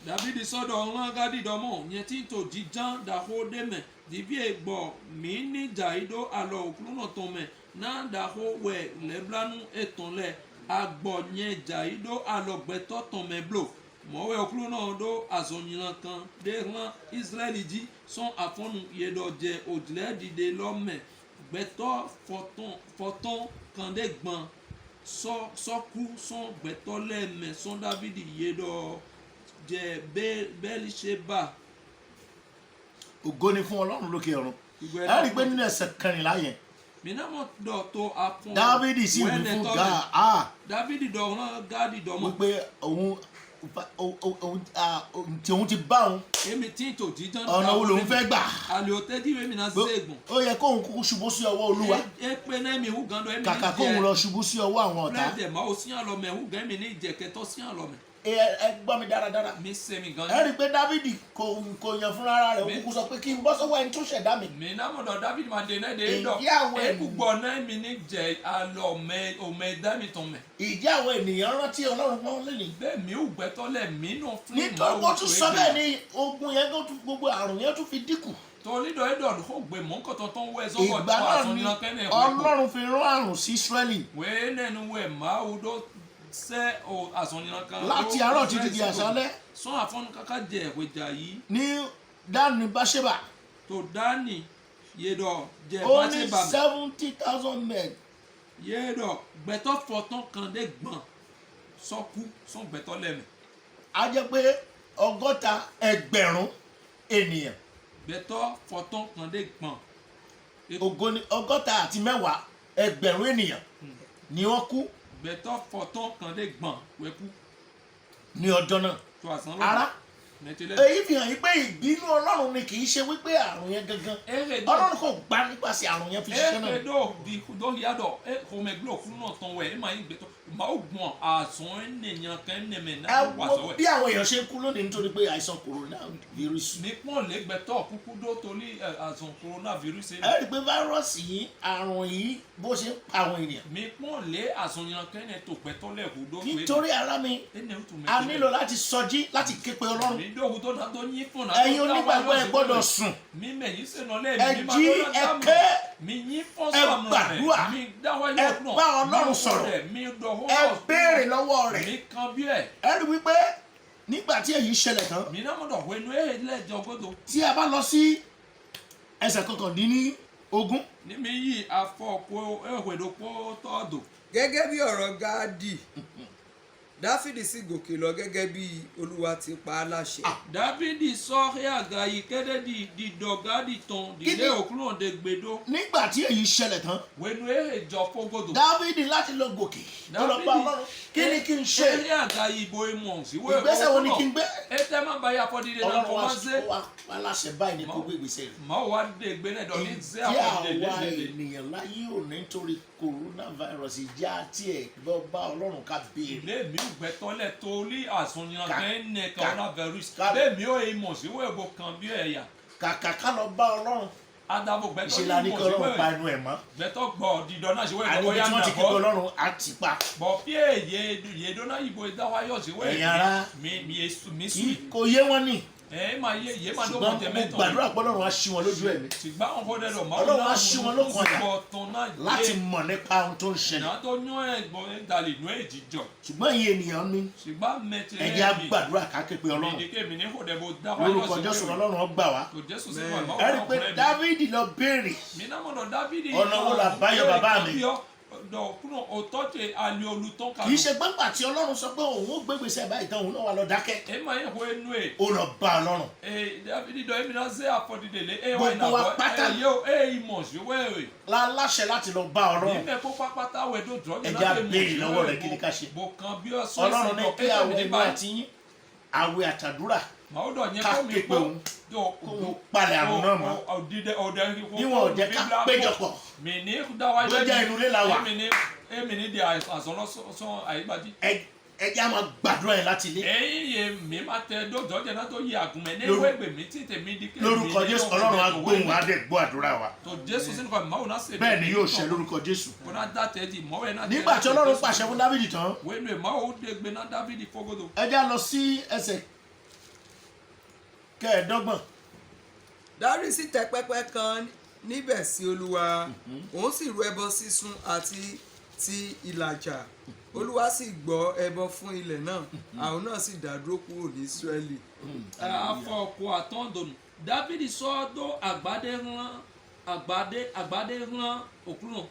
Dávidi sọ́dọ̀ ọ̀rán Gáàdì dọ́mọ̀ yẹn tí tò jíján dàhó dẹ́mẹ̀ dìbí ègbọ̀ mí ní jàìdó àlọ́ òkúrúnà tọ̀mẹ̀ náà dàhó wẹ̀ lẹ́blánú ètàn lẹ̀ agbọ̀nyẹ̀jà yìí dó alọ̀gbẹ̀tọ̀ tán mẹ́blò mọ̀wé okulu náà dó azọ̀nyìnrán kan dé rán Israẹli jí sọ́n àfọ́nù yẹ̀dọ̀jẹ̀ òdìlẹ̀ dìde lọ́mẹ̀ gbẹ̀tọ̀ fọ̀tán kan dé gbọ̀n sọ́kú sọ́n gbẹ̀tọ̀ lẹ́mẹ̀ sọ́n Dávidi yẹ̀dọ̀jẹ̀ Bẹ́líṣẹ́bà. Ògo ni fún Ọlọ́run lókè ọ̀run. Ẹ rí i pé nínú ẹsẹ̀ kẹrìnlá yẹn Dávidi sì wí fún Gáà Dávidi dọ̀rán Gáàdì dọ̀mọ́ wípé tí òun ti bá òun èmi tí tò dídán ọ̀nà wo lòun fẹ́ gbà àlè òtẹ́dí èmi náà ṣègùn ó yẹ kóun kúkú ṣubú sí ọwọ́ Olúwa ẹ pé náà mi hù gan lọ èmi ní jẹ kàkà kóun lọ ṣubú sí ọwọ́ àwọn ọ̀tá. rẹ́dẹ̀ máa ó síyàn lọ mẹ́ hù gan èmi ní ìjẹ̀kẹ́tọ́ síyàn lọ mẹ́. ẹ gbọ́ mi dáradára mi ṣe mi gan. ẹ rí i pé Dávidi kò yan fúnra rẹ̀ òun kú sọ pé kí n bọ́ sọ́wọ́ ẹni tó ṣẹ̀dá mi. mi náà mọ̀ dọ̀ Dávidi máa dènà èdè dọ̀ ekúgbọ̀ náà mi ní jẹ alọ ọmọ ẹ̀dá mi tán mẹ́. ìjà àwọn ènìyàn rántí Ọlọ́run pọ́n lẹ́nu. bẹ́ẹ̀ mi ò gbẹ́tọ́lẹ̀ mi náà fún mi. nítorí wọ́n tún sọ bẹ́ẹ̀ ni ogun yẹn gbogbo àrùn yẹn tún fi dínkù. tọ́lídọ̀ ẹ̀dọ̀ ló gbé mọ́ nǹkan tó ń wẹ̀ sọ́kọ̀ ìgbà náà ni Ọlọ́run fi rán àrùn sí Ísírẹ́lì. wẹ́ẹ́ nẹ́nu wẹ̀ máa wò dó sẹ́ àsọ̀nìyàn kan. láti àárọ̀ títí di àṣálẹ́. sọ àfọ́nù kankan jẹ ìwéjà yìí. ní Dánì Báṣẹ́bà. tó Dánì yédọ̀ jẹ Báṣẹ́bà. only 70,000 men. yédọ̀ gbẹ̀tọ̀ fọ̀tán kan dé gbọ̀n sọ́kú sọ gbẹ̀tọ̀ lẹ́mẹ̀. a jẹ́ pé 100,000 ènìyàn. gbẹ̀tọ̀ fọ̀tán kan dé gbọ̀n. ògo ni 110,000 ènìyàn ni wọ́n kú. gbẹ̀tọ̀ fọ̀tán kan dé gbọ̀n wẹ́kú. ní ọjọ́ náà. tó àsán lọ́wọ́. ara èyí fi hàn yí pé ìbínú Ọlọ́run ni kì í ṣe wípé àrùn yẹn gangan Ọlọ́run kò gbà nípasẹ̀ àrùn yẹn fi ṣiṣẹ́ náà. dó yàdọ̀ kòmẹ̀gbẹ́ òkú náà tán wẹ̀ ẹ̀ máa ń gbẹ̀tọ̀ máa gbọ̀n àsán ènìyàn kan nẹ̀mẹ̀ náà wà sọ́wọ́ ẹ̀. bí àwọn èèyàn ṣe ń kú lónìí nítorí pé àìsàn coronavirus. mi pọ́n lé gbẹ̀tọ̀ kúkú dó torí àìsàn coronavirus. ẹ rí i pé fáírọ́ọ̀sì yìí àrùn yìí bó ṣe ń pa àwọn ènìyàn. mi pọ́n lé àsọyàn kẹ́nẹ̀ tó gbẹ̀tọ̀ lẹ́kùn dó. nítorí ara mi a nílò láti sọjí láti ké pe Ọlọ́run. mi dóhùn tó náà tó yín fún náà. ẹ̀yin onígbàgbọ́ ẹ gbọ́dọ̀ sùn. mi mẹ̀yìn sẹ́nà lẹ́yìn ẹ jí ẹ ké ẹ gbàdúrà ẹ bá Ọlọ́run sọ̀rọ̀ ẹ béèrè lọ́wọ́ rẹ̀. mi kan bí ẹ. ẹ rí wípé nígbà tí èyí ṣẹlẹ̀ tán. mi náà mọ̀ dọ̀ wẹ́nu ẹ̀ lẹ́jọ́ gbọ́dọ̀. tí a bá lọ sí ẹsẹ̀ 19. ní mi yí afọ́pọ̀ ẹ̀wẹ̀dọ̀pọ̀ tọ́dọ̀. gẹ́gẹ́ bí ọ̀rọ̀ Gáàdì Dáfídì sì gòkè lọ gẹ́gẹ́ bí Olúwa ti pa á láṣẹ. Dáfídì sọ́ọ́rí àga yìí kéde dìdọ̀ Gáàdì tán dìde òkúrò de gbèdó. nígbà tí èyí ṣẹlẹ̀ tán. wẹ́nu ẹ̀ jọ fọ́gọ́dọ̀. Dáfídì láti lọ gòkè. ọlọ́pàá Ọlọ́run kí ni kí n ṣe. sọ́ọ́rí àga yìí bo imọ̀ síwé ìgbésẹ̀ wo ni kí n gbé. ẹ tẹ́ máa bá yàpọ̀ dídé náà kọ́ máa ṣe. Ọlọ́run wa láṣẹ báyìí ni kò gbé ìgbésẹ̀ rẹ̀. máa wá dé gbé náà dọ̀ ní ṣé ìdí àpọ̀ dé àwa lé. ènìyàn láyé òní nítorí coronavirus ìjà tiẹ̀ lọ bá Ọlọ́run ká béèrè. ilé mi ò gbẹtọ́lẹ̀ torí àsùnyàn kẹ́hìnẹ́ coronavirus ilé mi ò mọ̀ sí wẹ́ẹ̀bù kan bí ẹ̀yà. kàkà ká lọ bá Ọlọ́run. adabo gbẹtọ́ ìṣẹ̀lẹ̀ ní kí Ọlọ́run pa ẹnu ẹ̀ mọ́. gbẹtọ́ gbọ́ dídọ́ náà sí wẹ́ẹ̀bù àníbi tí wọ́n ti kéde Ọlọ́run á ti pa. bọ̀ bí èyí dọ́nà ìbò ìdáwáyọ̀ sí wẹ́ẹ̀bù. ẹ̀yin ara mi sùn. kò yé wọn ni. ẹ máa yé yé máa ṣùgbọ́n dọ́gbọ̀n tẹ̀ mo mẹ́tọ̀. gbàdúrà pé Ọlọ́run á ṣí wọn lójú ẹ̀mí. ṣùgbọ́n àwọn fọdẹ lọ máa Ọlọ́run á ṣí wọn lókun ọ̀yà láti mọ̀ nípa ohun tó ń ṣẹlẹ̀. ìná tó yún ẹ̀gbọ́n ìdálẹ̀ inú èjìjọ. ṣùgbọ́n iye ènìyàn ní ṣùgbọ́n mẹ́tẹ̀ ẹ jẹ́ á gbàdúrà ká ké pe Ọlọ́run. lórúkọ Jésù Ọlọ́run ó gbà wá. ẹ rí i pé Dávidi lọ béèrè ọ̀nà wo là báyọ̀ bàbá mi. kì í ṣe gbọ́ngbà tí Ọlọ́run sọ pé òun ó gbégbèsè báyìí tán òun náà wà lọ dákẹ́. ó lọ bá Ọlọ́run. gbogbo wa pátá la láṣẹ láti lọ bá Ọlọ́run. ẹ jẹ́ á béèrè lọ́wọ́ rẹ̀ kí ni ká ṣe. Ọlọ́run ní kí àwọn ẹgbẹ́ àti yín àwẹ̀ àtàdúrà ká ké pe òun kó palẹ̀ àrùn náà mọ́. níwọ̀n ò jẹ́ ká péjọpọ̀ ló jẹ́ inú ilé la wà. ẹ jẹ́ á máa gbàdúrà yẹn láti ilé. lórúkọ Jésù Ọlọ́run á gbóhùn á dẹ̀ gbọ́ àdúrà wa. bẹ́ẹ̀ ni yóò ṣe lórúkọ Jésù. nígbà tí Ọlọ́run pàṣẹ fún Dávidi tán ẹ jẹ́ á lọ sí ẹsẹ̀ 15. Dáfídì sì tẹ pẹpẹ kan níbẹ̀ sí Olúwa òun sì rú ẹbọ sísun àti ti ìlàjà olúwa sì gbọ́ ẹbọ fún ilẹ̀ náà àwọn náà sì dá dúró kúrò ní Ísírẹ́lì. afọkù àtọ́ndọ̀nù Dáfídì sọ́dọ̀ àgbàdé hàn òkúrò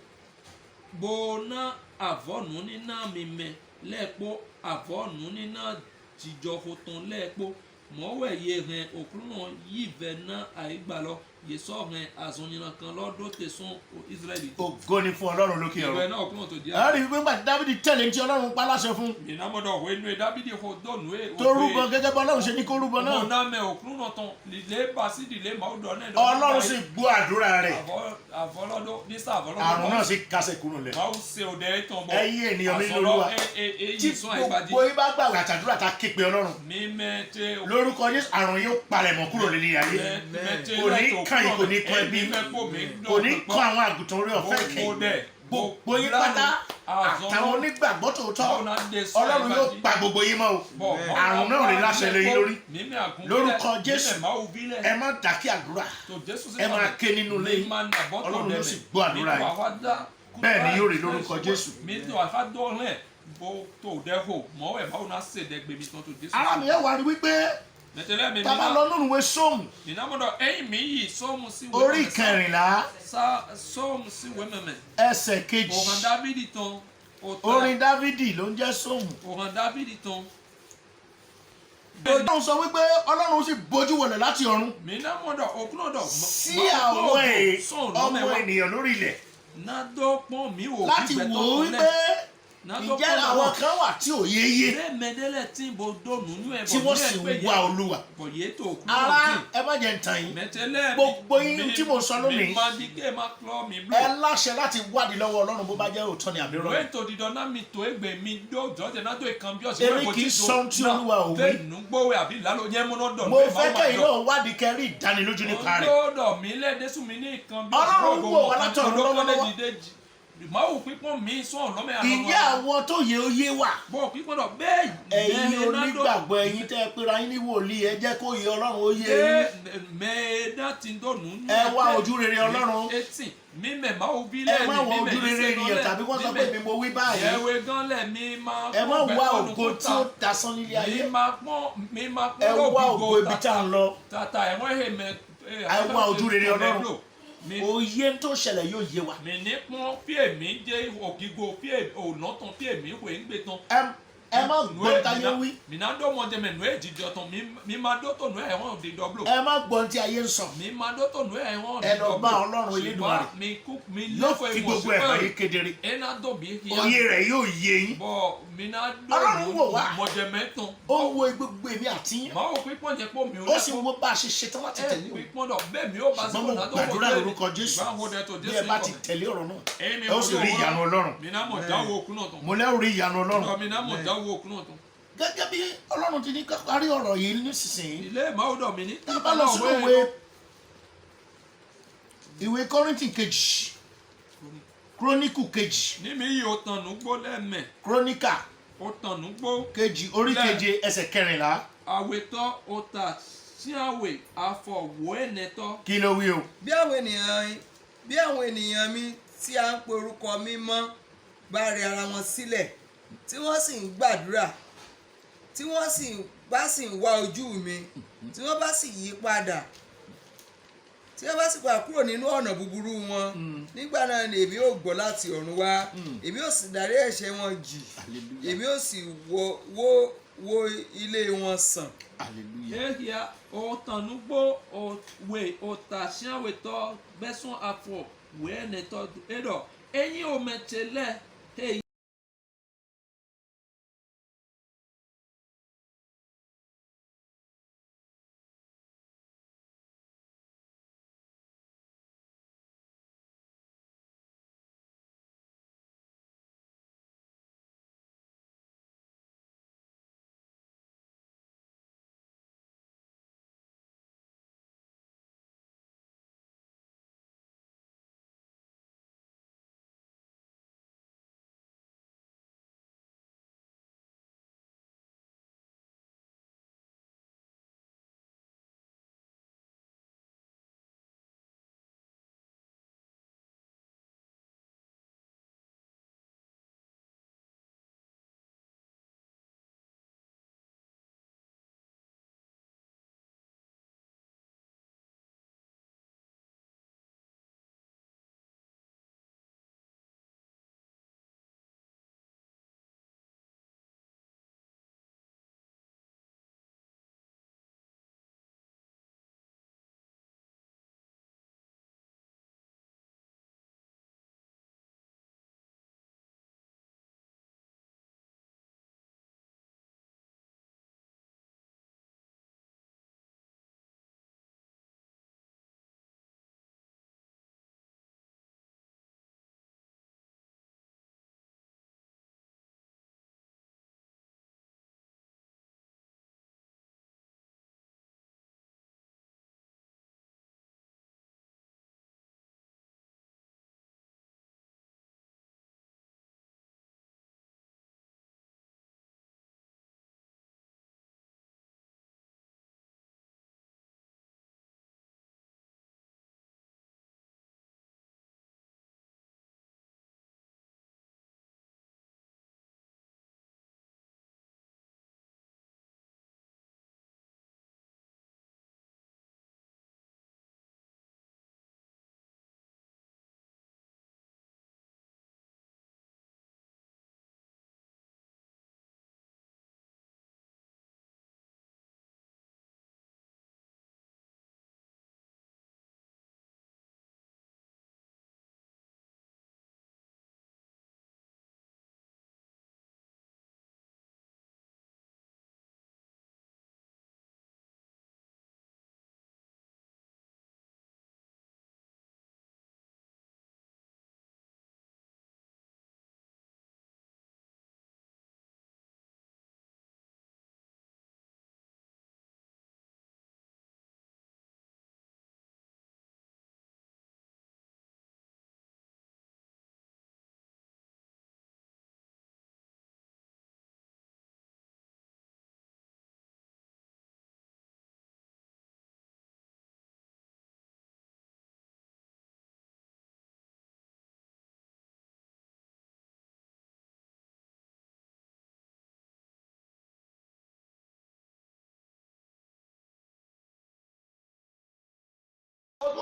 bona avonu nina mime lepo avonu nina jijo hoton lepo mowe ye ren okruno yive na aigbalo ye so ren azonina kan lọ́dọ̀ tesun Israeli. Ògo ni fún Ọlọ́run lókè ọ̀run. Ìwé náà okruno tó di. A rí wípé nígbà tí Dáfídì tẹ̀lé tí Ọlọ́run pa láṣẹ fún. Ìnámọ̀dọ̀ òwe inú Dáfídì kò dọ̀nù ẹ̀. Tó rúbọ gẹ́gẹ́ bí Ọlọ́run ṣe ní kó rúbọ náà. Ọmọ náà mẹ okruno tán lè bá sídìí lè máa dọ̀ náà. Ọlọ́run sì gbọ́ àdúrà rẹ̀. Àfọlọ́dọ̀ ní sàfọlọ́dọ̀. Àrùn náà sì kásẹ̀ kúrò lẹ̀. Máa ń ṣe òde tán bọ̀. Ẹ̀yin ènìyàn mi lóluwà. Tí gbogbo yín bá gbàgbé àtàdúrà ta képe Ọlọ́run. Lórúkọ Jésù àrùn yóò palẹ̀mọ́ kúrò lórí ayé. Kò ní kàn yín, kò ní kàn ẹbí. Kò ní kàn àwọn àgùntàn orí ọ̀fẹ́ kẹ́yìn. Gbogbo yín pátá àtàwọn onígbàgbọ́ tòótọ́ Ọlọ́run yóò pa gbogbo yín mọ́ o. Àrùn náà rí láṣẹ lé yín lórí. Lórúkọ Jésù ẹ má dákẹ́ àdúrà, ẹ máa ké nínú ilé yín. Ọlọ́run yóò sì gbọ́ àdúrà yín. Bẹ́ẹ̀ ni yóò rí lórúkọ Jésù. Ara mi yẹ wá rí wípé tàbá lọ nínú ìwé Sóòmù orí kẹrìnlá ẹsẹ̀ kejì orin Dáfídì ló ń jẹ́ Sóòmù. Ọlọ́run sọ wípé Ọlọ́run sì bójú wọlé láti ọ̀run sí àwọn ọmọ ènìyàn lórí ilẹ̀ láti wò ó wípé ǹjẹ́ àwọn kan wà tí ò yéye tí wọ́n sì ń wá Olúwa. Ara ẹ má jẹ́ ntàn yín, gbogbo yín tí mo sọ lónìí ẹ láṣẹ láti wádìí lọ́wọ́ Ọlọ́run bó bá jẹ́ òótọ́ ni àbí irọ́. Èmi kì í sọ ohun tí Olúwa ò wí. Mo fẹ́ kẹ́yìn náà wádìí kẹ́rí ìdánilójú nípa rẹ̀. Ọlọ́run wò wá látọ̀run lọ́wọ́lọ́wọ́. Ìyá àwọn tó yẹ ó yé wà. Ẹ̀yin onígbàgbọ́ ẹ̀yin tẹ́ ẹ pera yín ní wòlíì ẹ jẹ́ kó yẹ Ọlọ́run ó yé yín. Ẹ wá ojú rere Ọlọ́run. Ẹ má wá ojú rere ènìyàn tàbí wọ́n sọ pé mi mo wí báyìí. Ẹ má wá ògo tí ó dasán nílé ayé. Ẹ wá ògo ibi tá à ń lọ. Ẹ wá ojú rere Ọlọ́run. Oyè tó ṣẹlẹ̀ yóò yé wa. Mi ní pọ́n fí èmi jẹ́ ògìgò fí ònà tán fí èmi wò ń gbé tán. Ẹ má gbọ́ táyé wí. Mi náà dọ́ mọ́jẹ mẹ́nu ẹ̀ jíjọ tán mi máa dọ́ tọ̀nù ẹ̀ wọ́n di dọ́blò. Ẹ má gbọ́ tí ayé ń sọ. Mi máa dọ́ tọ̀nù ẹ̀ wọ́n di dọ́blò. Ẹ lọ bá Ọlọ́run Elédùmarè. Yóò fi gbogbo ẹ̀ hàn yín kedere. Oyè rẹ̀ yóò yé yín. Ọlọ́run wò wá. Ó wo gbogbo èmi àti yín. Ó sì wo bá a ṣe ṣetán láti tẹ̀lé o. Ṣùgbọ́n mo gbàdúrà lórúkọ Jésù bí ẹ bá ti tẹ̀lé ọ̀rọ̀ náà ẹ ó sì rí ìyanu Ọlọ́run. Mo lẹ́ ò rí ìyanu Ọlọ́run. Gẹ́gẹ́ bí Ọlọ́run ti ní ká parí ọ̀rọ̀ yìí nísinsìnyí. Tá a bá lọ sínú ìwé Kọ́ríńtì kejì, Kíróníkù kejì. Ní mi yìí ó tànú gbó lẹ́mẹ̀. Kíróníkà ó tànú gbó. kejì orí keje ẹsẹ̀ kẹrìnlá. Àwètọ́ ó ta sí àwè àfọ̀wọ́ ẹ̀nẹ́tọ́. Kí ló wí o? Bí àwọn ènìyàn mi tí a ń pe orúkọ mi mọ́ bá rẹ ara wọn sílẹ̀ tí wọ́n sì ń gbàdúrà tí wọ́n bá sì ń wá ojú mi tí wọ́n bá sì yí padà tí wọ́n bá sì padà kúrò nínú ọ̀nà búburú wọn nígbà náà ni èmi ò gbọ́ láti ọ̀run wá èmi ò sì dárí ẹ̀ṣẹ̀ wọn jì èmi ò sì wo ilé wọn sàn. Ehia o tanugbo o we o tashiawe to beson afọ wee neto edo enyi o metele hey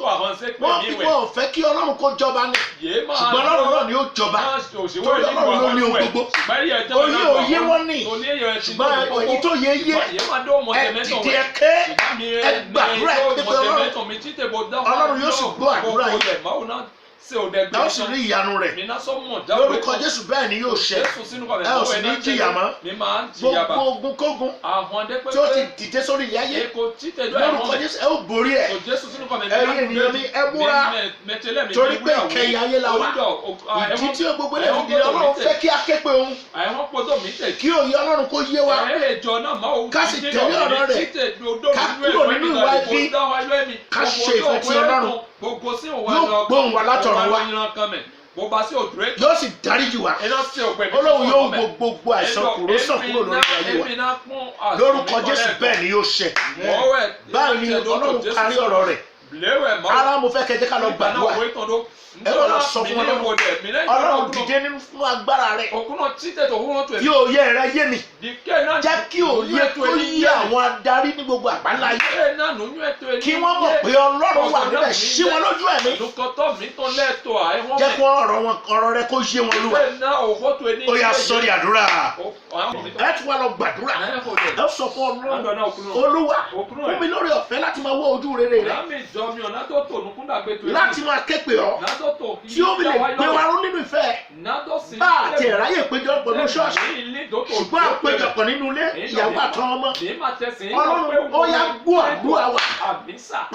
wọ́n fẹ́ kí ọlọ́run kó jọba ní ṣùgbọ́n ọlọ́run náà ni ó jọba torí ọlọ́run ló ní ohun gbogbo oyè òye wọn ní ṣùgbọ́n èyí tó yẹ yé ẹ dìde ẹ ké ẹ gbàdúrà ẹ pé ọlọ́run yóò sì gbọ́ àdúrà yìí náà sì rí ìyanu rẹ̀ lórúkọ Jésù bẹ́ẹ̀ ni yóò ṣẹ ẹ ò sì ní jìyà mọ́ gbogbo ogun kógun tí ó ti dìde sórí ilé ayé lórúkọ Jésù ẹ ó borí ẹ ẹ̀yin ènìyàn mi ẹ múra torí pé ìkẹyìn ayé la wà ìdí tí gbogbo ilé ìdílé Ọlọ́run fẹ́ kí a ké pe òun kí òye Ọlọ́run kó yé wa ká sì tẹ̀lé ọ̀rọ̀ rẹ̀ ká kúrò nínú ìwà ibi ká ṣe ìfẹ́ ti Ọlọ́run yóò gbóhùn wa látọ̀run wa yóò sì dáríjì wa Ọlọ́run yóò wo gbogbo àìsàn kúrò sàn kúrò lórí ayé wa lórúkọ Jésù bẹ́ẹ̀ ni yóò ṣẹ báyìí ni Ọlọ́run parí ọ̀rọ̀ rẹ̀ ara mo fẹ́ kẹjẹ ká lọ gbàdúrà ẹ lọ lọ sọ fún Ọlọ́run dìde nínú fún agbára rẹ̀ kí òye rẹ̀ yé mi jẹ́ kí òye tó yé àwọn adarí ní gbogbo àgbáńlá yìí kí wọ́n mọ̀ pé Ọlọ́run wà níbẹ̀ sí wọn lójú ẹ̀mí jẹ́ kí ọ̀rọ̀ rẹ̀ kó yé wọn lúwa ó yá sọ́rí àdúrà ẹ tún wá lọ gbàdúrà ẹ sọ fún Ọlọ́run Olúwa fún mi lórí ọ̀fẹ́ láti máa wọ ojú rere rẹ̀ láti máa ké pè ọ́ tí ó fi lè gbé wa ró nínú ìfẹ́ bá àti ìráyè péjọpọ̀ ní ṣọ́ọ̀ṣì ṣùgbọ́n àpéjọpọ̀ nínú ilé ìyàwó àtàwọn ọmọ Ọlọ́run ó yá gbọ́ àdúrà wa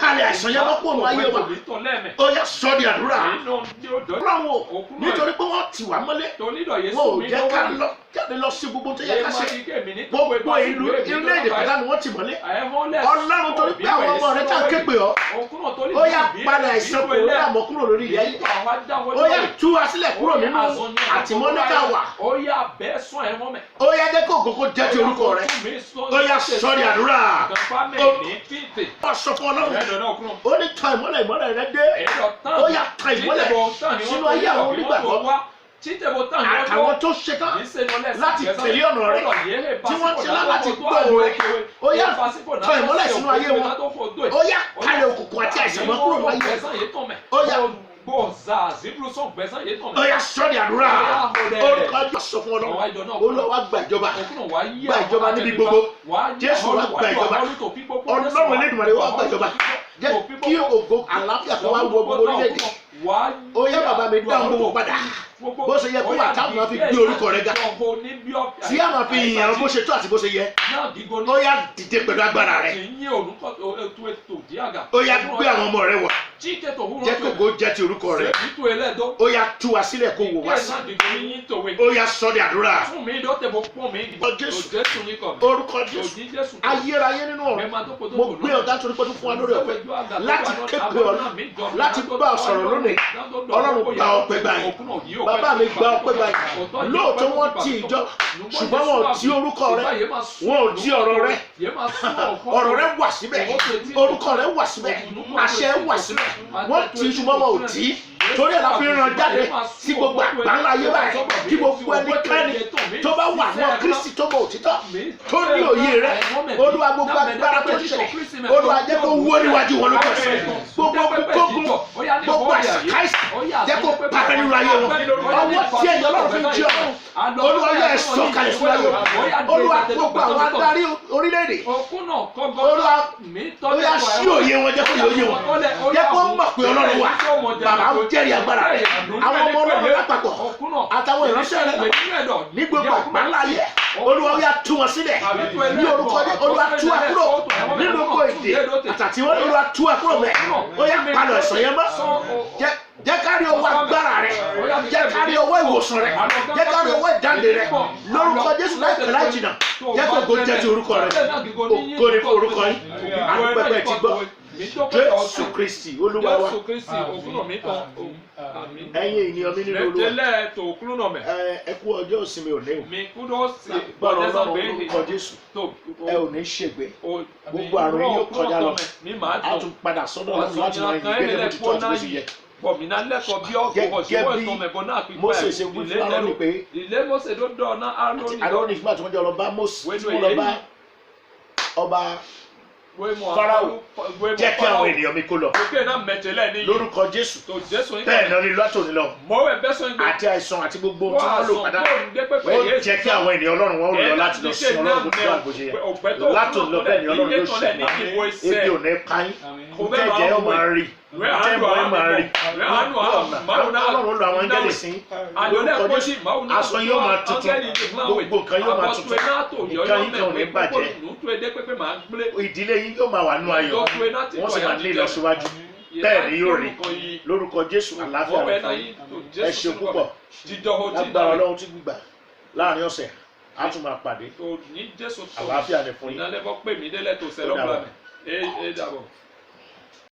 palẹ̀ àìsàn yẹn lọ́pọ̀ ọmọ ayé wa ó yá sọ di àdúrà Ọlọ́run o nítorí pé wọ́n tì wá mọ́lé wọn ò jẹ́ ká lọ jáde lọ sí gbogbo tó yẹ ká ṣe gbogbo ìlú orílẹ̀-èdè pátá ni wọ́n tì mọ́lé Ọlọ́run torí pé àwọn ọmọ rẹ̀ tá à ń ké pè ọ́ ó yá palẹ̀ àìsàn kò rí àmọ́ kúrò lórí ìyá yìí ó yá tú wa sílẹ̀ kúrò nínú àtìmọ́lé tá a wà ó yá dé kó ògógó jẹ́ ti orúkọ rẹ̀ ó yá sọ́ọ̀rì àdúrà ó sọ fún Ọlọ́run ó ní tan ìmọ́lẹ̀ rẹ̀ dé ó yá tan ìmọ́lẹ̀ sínú ayé àwọn onígbàgbọ́ àtàwọn tó ṣetán láti tẹ̀lé ọ̀nà rẹ̀ tí wọ́n ti lá láti gbọ́ ọ̀rọ̀ rẹ̀ ó yá tan ìmọ́lẹ̀ sínú ayé wọn ó yá kálẹ̀ òkùnkùn àti àìsàn mọ́ kúrò wáyé ó yá ó yá sọ́ọ̀dì àdúrà orúkọ Jésù sọ fún Ọlọ́run Olúwa gbàjọba gbàjọba níbi gbogbo Jésù wá gbàjọba Ọlọ́run Elédùmarè wá gbàjọba jẹ́ kí ògo àlàáfíà kan wá wọ gbogbo orílẹ̀-èdè ó yá bàbá mi dáhùn gbogbo padà bó ṣe yẹ kó wà táwọn máa fi gbé orúkọ rẹ̀ ga tí a máa fi yìn bó ṣe tó àti bó ṣe yẹ ó yá dìde pẹ̀lú agbára rẹ̀ ó yá gbé àwọn ọmọ rẹ̀ wọ̀ jẹ́ kó ògo jẹ́ ti orúkọ rẹ̀ ó yá tú wa sílẹ̀ kó wò wá sí ó yá sọ di àdúrà orúkọ Jésù ayérayé nínú ọ̀rọ̀ mo gbé ọ̀gá torí pé tó fún wa lórí ọ̀fẹ́ láti képe ọ̀nà láti bá ọ sọ̀rọ̀ lónìí Ọlọ́run gba ọpẹ́ báyìí bàbá mi gba ọpẹ́ báyìí lóòótọ́ wọ́n ti ìjọ ṣùgbọ́n wọn ò ti orúkọ rẹ̀ wọn ò ti ọ̀rọ̀ rẹ̀ ọ̀rọ̀ rẹ̀ wà síbẹ̀ orúkọ rẹ̀ wà síbẹ̀ àṣẹ wà síbẹ̀ wọ́n ti ṣùgbọ́n wọn ò tí torí ẹ̀ la fi ràn jáde sí gbogbo àgbáńlá ayé báyìí kí gbogbo ẹnikẹ́ni tó bá wà ní Kristi tó mọ òtítọ́ tó ní òye rẹ̀ Olúwa gbogbo agbára tó ṣiṣẹ́ Olúwa jẹ́ kó wó níwájú wọn lókè ọ̀sẹ̀ gbogbo gbogbo gbogbo àṣàkáìsì jẹ́ kó pàrọ̀ nínú ayé wọn ọwọ́ tí ẹ̀yọ́ Ọlọ́run fi ń jí ọ̀run Olúwa yẹ ẹ̀sọ́ kalẹ̀ fún ayé wọn Olúwa gbogbo àwọn adarí orílẹ̀-èdè Olúwa ó yá sí òye wọn jẹ́ kó yẹ òye wọn jẹ́ kó mọ̀ pé Ọlọ́run wà bàbá jẹ́rìí agbára rẹ̀ àwọn ọmọ Ọlọ́run lápapọ̀ àtàwọn ìránṣẹ́ rẹ̀ ní gbogbo àgbáńlá ayé Olúwa ó yá tú wọn sílẹ̀ ní orúkọ dé Olúwa tú wa kúrò nínú gbogbo èdè àtàtì wọn Olúwa tú wa kúrò mẹ́ ó yá palọ̀ ẹ̀sán yẹn mọ́ jẹ́ kárí owó agbára rẹ̀ jẹ́ kárí owó ìwòsàn rẹ̀ jẹ́ kárí owó ìdáǹdè rẹ̀ lórúkọ Jésù láìpẹ́ láì jìnnà jẹ́ kó ògo jẹ́ ti orúkọ rẹ̀ ògo ni fún orúkọ yín àdúpẹ́pẹ́ ti gbọ́ Jésù Kristi Olúwa wa ẹ̀yin ènìyàn mi nínú Olúwa ẹ kú ọjọ́ ìsinmi òní o gbọ́dọ̀ Ọlọ́run orúkọ Jésù ẹ ò ní ṣègbé gbogbo àrùn yóò kọjá lọ a tún padà sọ́dọ̀ Ọlọ́run láti máa yin gbẹ́dẹ́ bó ti tọ́ àti bó ti yẹ gẹ́gẹ́ bí Mósè ṣe wí fún Áárónì pé Áárónì fún àti wọ́n jẹ́ ọlọ́ba Mósè tí wọ́n lọ bá ọba Fáráò jẹ́ kí àwọn ènìyàn mi kó lọ lórúkọ Jésù bẹ́ẹ̀ náà ni látòní lọ àti àìsàn àti gbogbo tí wọ́n lò padà ó jẹ́ kí àwọn ènìyàn Ọlọ́run wọn lọ láti lọ sí Ọlọ́run tó tó àgbòjì yẹn látòní lọ bẹ́ẹ̀ ni Ọlọ́run yóò ṣe ebi ò ní pa yín jẹ́jẹ́ ó máa rí jẹ́mọ̀ ẹ máa rí Ọlọ́run lo àwọn áńgẹ́lì sí lórúkọ Jésù aṣọ yóò máa tuntun gbogbo nǹkan yóò máa tuntun nǹkan yín kan ò ní bàjẹ́ ìdílé yín yóò máa wà nú ayọ̀ wọ́n sì máa ní ìlọsíwájú bẹ́ẹ̀ ni yóò rí lórúkọ Jésù àlàáfíà rẹ̀ fún yín ẹ ṣe púpọ̀ lágbára Ọlọ́run tí gbígbà láàrin ọ̀sẹ̀ á tún máa pàdé àlàáfíà rẹ̀ fún yín ó dàbọ̀.